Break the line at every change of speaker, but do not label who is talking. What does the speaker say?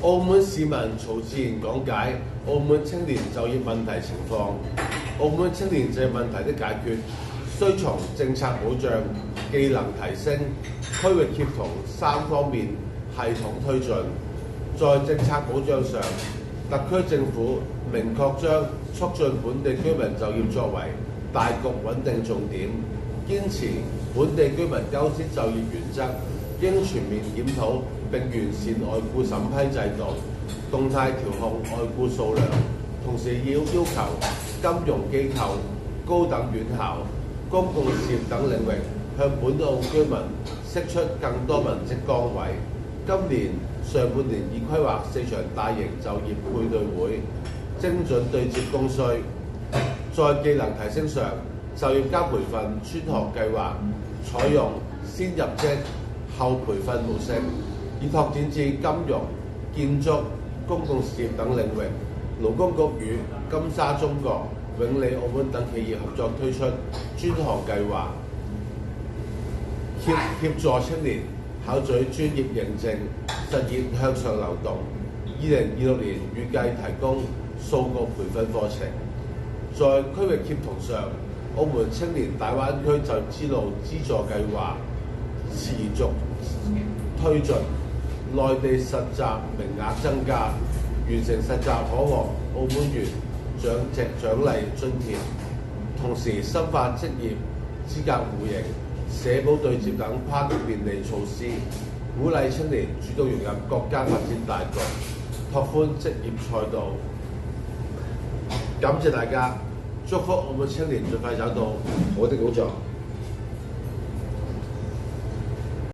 澳門市民曹志賢講解澳門青年就業問題情況。澳門青年就業問題的解決，須從政策保障、技能提升、區域協同三方面系統推進。在政策保障上，特區政府明確將促進本地居民就業作為大局穩定重點，堅持本地居民優先就業原則，應全面檢討並完善外僱審批制度，動態調控外僱數量，同時要求金融機構、高等院校、公共事業等領域向本澳居民釋出更多文職崗位。今年上半年已規劃4場大型就業配對會，精準對接供需。在技能提升上，就業加培訓專項計劃採用先入職後培訓模式，以拓展至金融、建築、公共事業等領域。勞工局與金沙中國、永利澳門等企業合作推出專項計劃，協助青年考取專業認證，實現向上流動。2026年預計提供數個培訓課程。在區域協同上，澳門青年大灣區就業之路資助計劃持續推進，內地實習名額增加，完成實習可獲澳門元獎勵津貼，同時深化職業資格互認、社保對接等跨境便利措施，鼓勵青年主動融入國家發展大局，拓寬職業賽道。感謝大家，祝福澳門青年盡快找到好的工作。